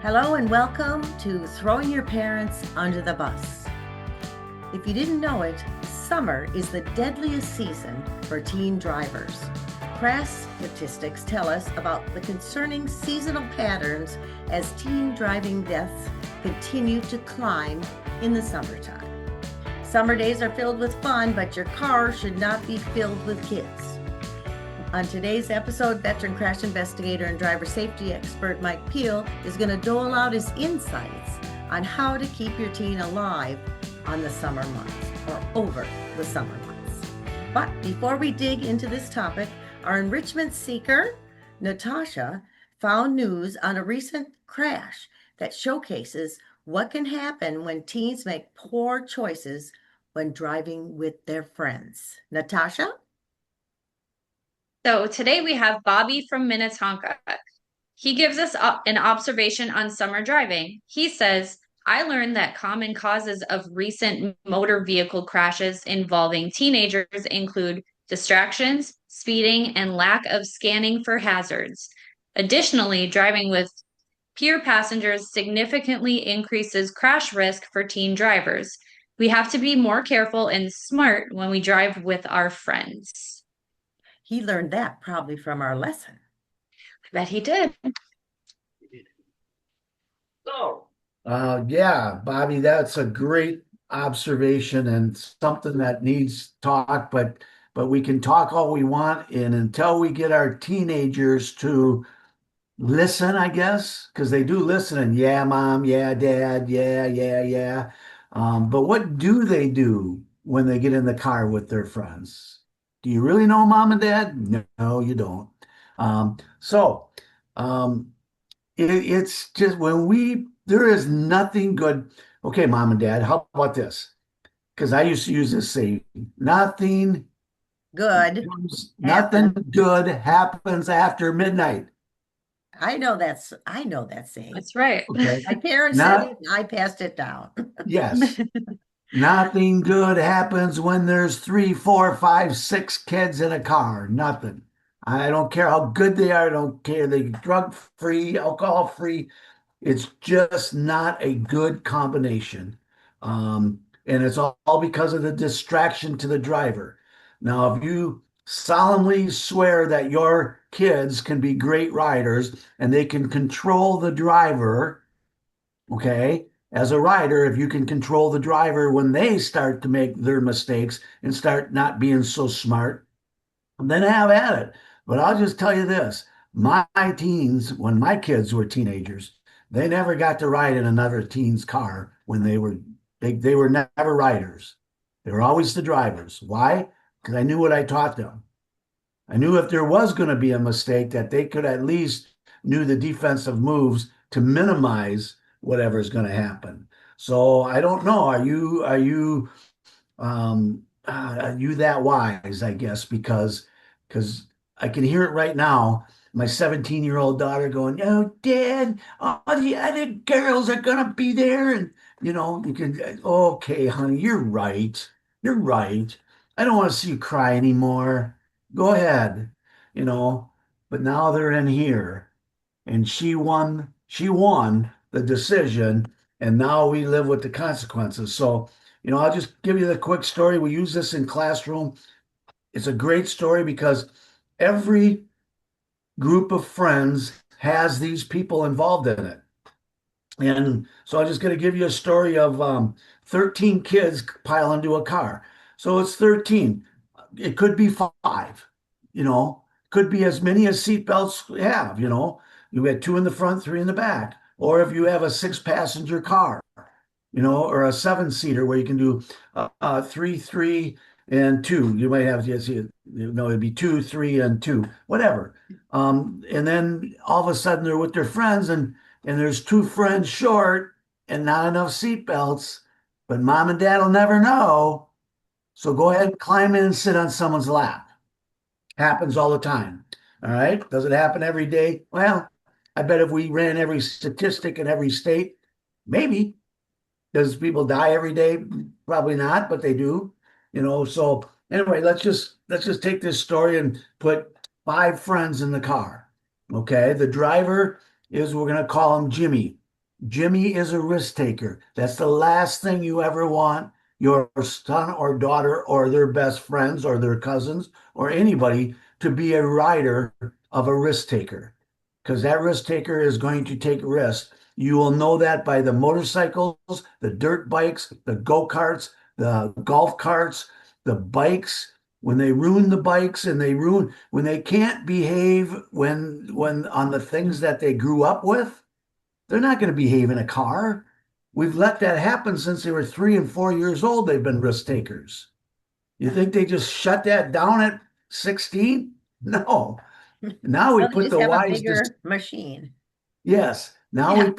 Hello and welcome to Throwing Your Parents Under the Bus. If you didn't know it, summer is the deadliest season for teen drivers. Crash statistics tell us about the concerning seasonal patterns as teen driving deaths continue to climb in the summertime. Summer days are filled with fun, but your car should not be filled with kids. On today's episode, Veteran Crash Investigator and driver safety expert Mike Pehl is going to dole out his insights on how to keep your teen alive on the summer months or over the summer months. But before we dig into this topic, our enrichment seeker, Natasha, found news on a recent crash that showcases what can happen when teens make poor choices when driving with their friends. Natasha? So today we have Bobby from Minnetonka. He gives us an observation on summer driving. He says, I learned that common causes of recent motor vehicle crashes involving teenagers include distractions, speeding, and lack of scanning for hazards. Additionally, driving with peer passengers significantly increases crash risk for teen drivers. We have to be more careful and smart when we drive with our friends. He learned that probably from our lesson. I bet he did. So, yeah, Bobby, that's a great observation and something that needs talk, but we can talk all we want, and until we get our teenagers to listen, I guess, because they do listen, and yeah, mom, yeah, dad, yeah, yeah, yeah. But what do they do when they get in the car with their friends? Do you really know mom and dad? No, you don't. So it's just there is nothing good. Okay, mom and dad, how about this? Because I used to use this saying, nothing Good. nothing good happens after midnight. I know that saying. That's right. Okay. My parents said it, and I passed it down. Yes. Nothing good happens when there's 3, 4, 5, 6 kids in a car. Nothing. I don't care how good they are. I don't care. They drug free, alcohol free. It's just not a good combination. And it's all because of the distraction to the driver. Now, if you solemnly swear that your kids can be great riders and they can control the driver, okay, as a rider, if you can control the driver when they start to make their mistakes and start not being so smart, then have at it. But I'll just tell you this, my teens, when my kids were teenagers, they never got to ride in another teen's car when they were never riders. They were always the drivers. Why? Because I knew what I taught them. I knew if there was going to be a mistake that they could at least knew the defensive moves to minimize whatever's going to happen. So I don't know. Are you that wise? I guess because I can hear it right now. My 17-year-old daughter going, "Oh, Dad, all the other girls are gonna be there," and you can. Okay, honey, you're right. You're right. I don't want to see you cry anymore. Go ahead, you know. But now they're in here, and she won the decision, and now we live with the consequences. So, I'll just give you the quick story. We use this in classroom. It's a great story because every group of friends has these people involved in it. And so I'm just going to give you a story of 13 kids pile into a car. So it's 13. It could be 5, could be as many as seatbelts have, You had 2 in the front, 3 in the back. Or if you have a 6-passenger car, or a 7-seater where you can do 3, 3, and 2. You might have, yes, it'd be 2, 3, and 2, whatever. And then all of a sudden they're with their friends and there's 2 friends short and not enough seatbelts, but mom and dad will never know. So go ahead and climb in and sit on someone's lap. Happens all the time. All right. Does it happen every day? Well, I bet if we ran every statistic in every state, maybe. Does people die every day? Probably not, but they do. So anyway, let's just take this story and put 5 friends in the car. Okay. The driver is, we're going to call him Jimmy. Jimmy is a risk taker. That's the last thing you ever want your son or daughter or their best friends or their cousins or anybody to be a rider of a risk taker, because that risk taker is going to take risks. You will know that by the motorcycles, the dirt bikes, the go-karts, the golf carts, the bikes. When they ruin the bikes and when they can't behave when on the things that they grew up with, they're not going to behave in a car. We've let that happen since they were 3 and 4 years old. They've been risk takers. You think they just shut that down at 16? No. Now we Well, they put just the have a wise, bigger machine. yes. Yeah.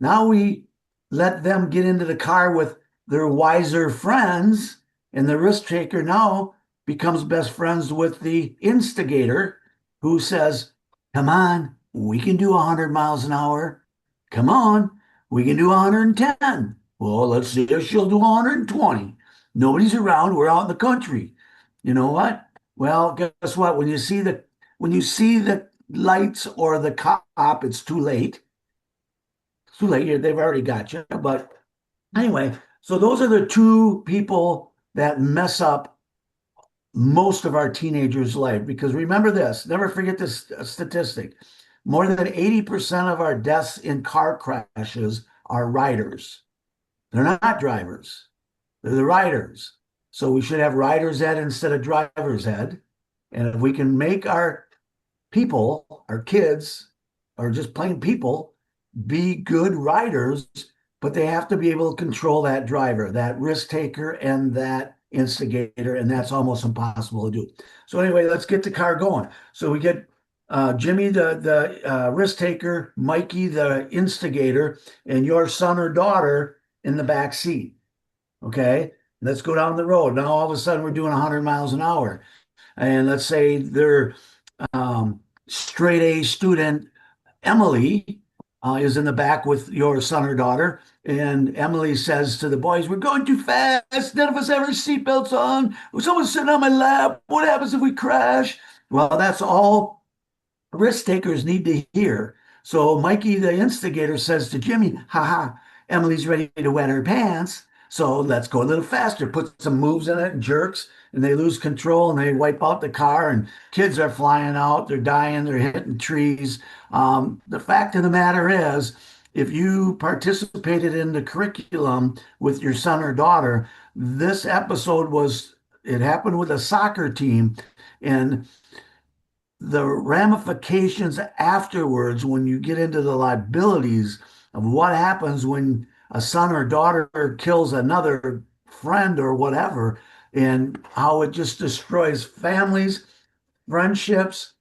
Now we let them get into the car with their wiser friends, and the risk taker now becomes best friends with the instigator who says, "Come on, we can do 100 miles an hour. Come on, we can do 110. Well, let's see if she'll do 120. Nobody's around. We're out in the country. You know what? Well, guess what? When you see the lights or the cop, it's too late. It's too late. They've already got you. But anyway, so those are the two people that mess up most of our teenagers' life. Because remember this, never forget this statistic. More than 80% of our deaths in car crashes are riders. They're not drivers. They're the riders. So we should have riders ed instead of drivers ed. And if we can make our people, our kids, or just plain people, be good riders, but they have to be able to control that driver, that risk taker, and that instigator, and that's almost impossible to do. So anyway, let's get the car going. So we get Jimmy, the risk taker, Mikey, the instigator, and your son or daughter in the back seat. Okay, let's go down the road. Now all of a sudden we're doing 100 miles an hour, and let's say they're straight A student Emily is in the back with your son or daughter, and Emily says to the boys, "We're going too fast. None of us have our seatbelts on. Someone's sitting on my lap. What happens if we crash?" Well, that's all risk takers need to hear. So Mikey, the instigator, says to Jimmy, "Ha, Emily's ready to wet her pants. So let's go a little faster." Put some moves in it and jerks, and they lose control and they wipe out the car, and kids are flying out. They're dying. They're hitting trees. The fact of the matter is, if you participated in the curriculum with your son or daughter, this episode it happened with a soccer team, and the ramifications afterwards, when you get into the liabilities of what happens when a son or daughter kills another friend or whatever, and how it just destroys families, friendships,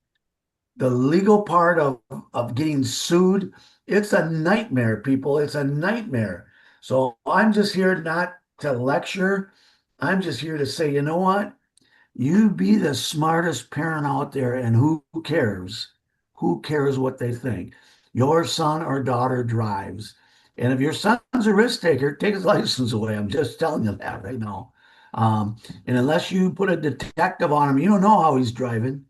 the legal part of getting sued. It's a nightmare, people. It's a nightmare. So I'm just here not to lecture. I'm just here to say, you know what? You be the smartest parent out there, and who cares? Who cares what they think? Your son or daughter drives. And if your son's a risk taker, take his license away. I'm just telling you that right now. And unless you put a detective on him, you don't know how he's driving.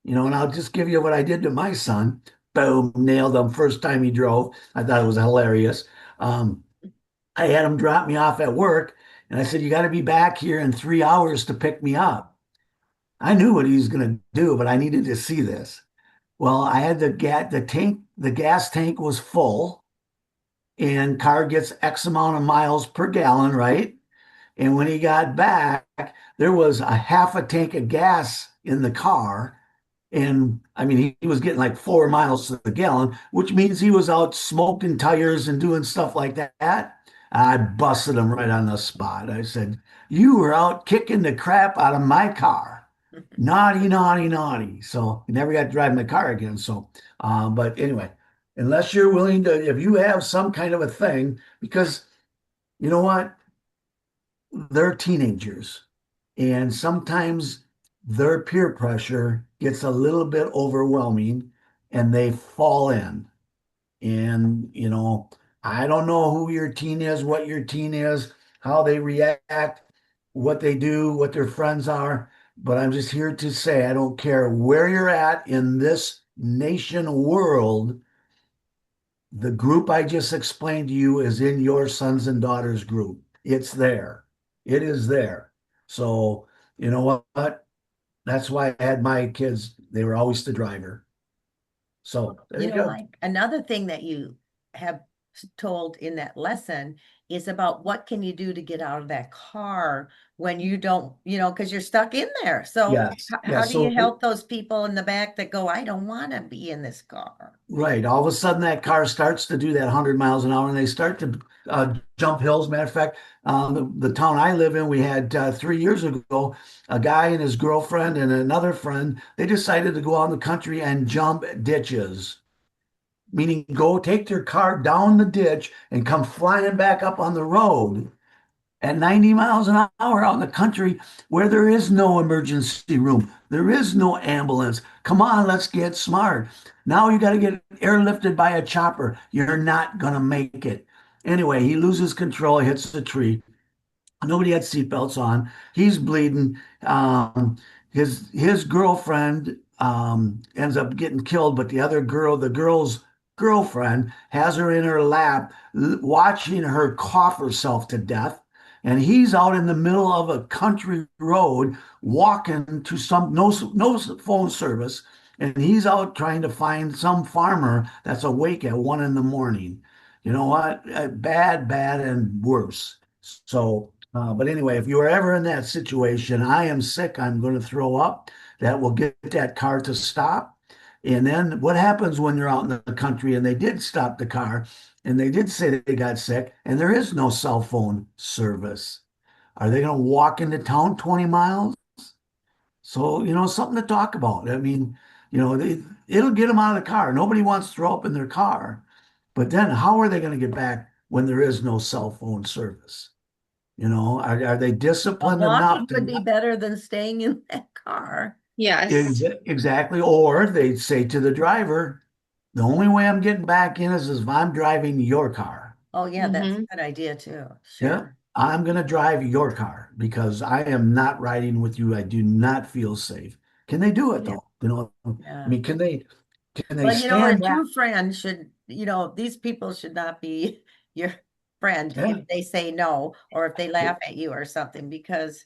And I'll just give you what I did to my son. Boom, nailed him first time he drove. I thought it was hilarious. Um, I had him drop me off at work, and I said, "You got to be back here in 3 hours to pick me up." I knew what he was going to do, but I needed to see this. Well, I had the gas tank was full, and car gets X amount of miles per gallon, right? And when he got back, there was a half a tank of gas in the car. And I mean, he was getting like 4 miles to the gallon, which means he was out smoking tires and doing stuff like that. I busted him right on the spot. I said, "You were out kicking the crap out of my car. Naughty, naughty, naughty." So he never got to drive my car again. So, but anyway, unless you're willing to, if you have some kind of a thing, because you know what? They're teenagers, and sometimes their peer pressure gets a little bit overwhelming and they fall in. And, I don't know who your teen is, what your teen is, how they react, what they do, what their friends are. But I'm just here to say, I don't care where you're at in this nation world, The group I just explained to you is in your sons and daughters group. It's there. It is there. So, you know what? That's why I had my kids. They were always the driver. So there You you know, go. Mike, another thing that you have told in that lesson is about what can you do to get out of that car when you don't, because you're stuck in there. So Yes. how Yes. do you So help those people in the back that go, I don't want to be in this car? right. All of a sudden, that car starts to do that 100 miles an hour, and they start to jump hills. Matter of fact, the town I live in, we had 3 years ago, a guy and his girlfriend and another friend, they decided to go out in the country and jump ditches, meaning go take their car down the ditch and come flying back up on the road at 90 miles an hour out in the country where there is no emergency room. There is no ambulance. Come on, let's get smart. Now you got to get airlifted by a chopper. You're not going to make it. Anyway, he loses control, hits a tree. Nobody had seatbelts on. He's bleeding. His girlfriend ends up getting killed, but the girl's girlfriend, has her in her lap, watching her cough herself to death. And he's out in the middle of a country road, walking to some no phone service, and he's out trying to find some farmer that's awake at 1 in the morning. You know what? Bad, bad, and worse. So, but anyway, if you are ever in that situation, I am sick, I'm going to throw up, that will get that car to stop. And then what happens when you're out in the country and they did stop the car and they did say that they got sick and there is no cell phone service? Are they going to walk into town 20 miles? So, something to talk about. I mean, it'll get them out of the car. Nobody wants to throw up in their car. But then how are they going to get back when there is no cell phone service? Are they disciplined enough Walking would be to better than staying in that car. Yes. exactly? Or they say to the driver, the only way I'm getting back in is if I'm driving your car. Oh, yeah, that's a Mhm. good idea too. Yeah, Sure. I'm going to drive your car because I am not riding with you. I do not feel safe. Can they do it Yeah. though? I Yeah. mean, can they Well, a stand back? true friend should, these people should not be your friend Yeah, if they say no or if they laugh at you or something, because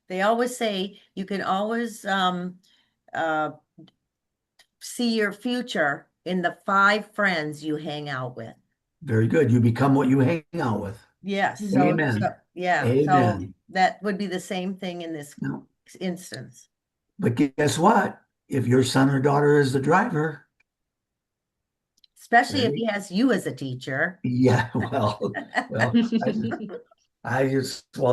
they always say you can always uh see your future in the 5 friends you hang out with. very good. You become what you hang out with. Yes, Mhm. so Amen. that would be the same thing in this No, instance, but guess what? If your son or daughter is the driver, especially there if he has you as a teacher. yeah, well, well,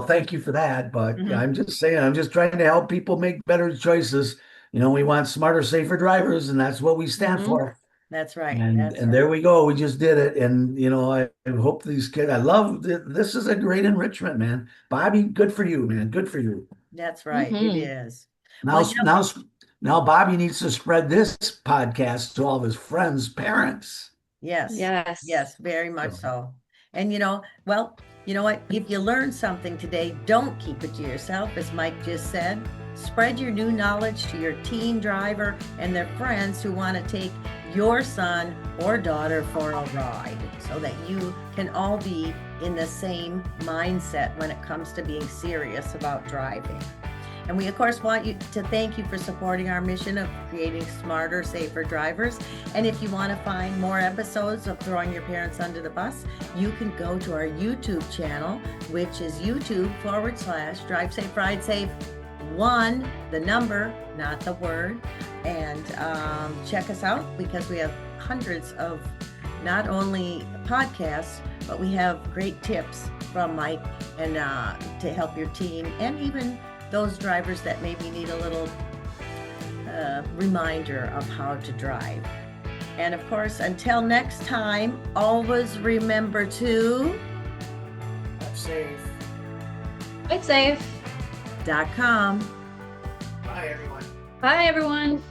thank you for that, but Mhm. I'm just saying, I'm just trying to help people make better choices. We want smarter, safer drivers, and that's what we stand Mhm. for. That's right. And That's and right. there we go. We just did it. And I hope these kids. I love this is a great enrichment, man. Bobby, good for you, man. Good for you. That's right. It Mhm. is. Now, Well, now, Bobby needs to spread this podcast to all of his friends' parents. yes, Yes. yes, very much So, so. And well, you know what? If you learned something today, don't keep it to yourself, as Mike just said. Spread your new knowledge to your teen driver and their friends who want to take your son or daughter for a ride so that you can all be in the same mindset when it comes to being serious about driving. And we, of course, want you to thank you for supporting our mission of creating smarter, safer drivers. And if you want to find more episodes of Throwing Your Parents Under the Bus, you can go to our YouTube channel, which is YouTube/Drive Safe, Ride Safe 1, the number, not the word. And check us out because we have hundreds of not only podcasts, but we have great tips from Mike and to help your team and even those drivers that maybe need a little reminder of how to drive. And of course, until next time, always remember to drive safe. Ride safe. .com. Bye, everyone. Bye, everyone.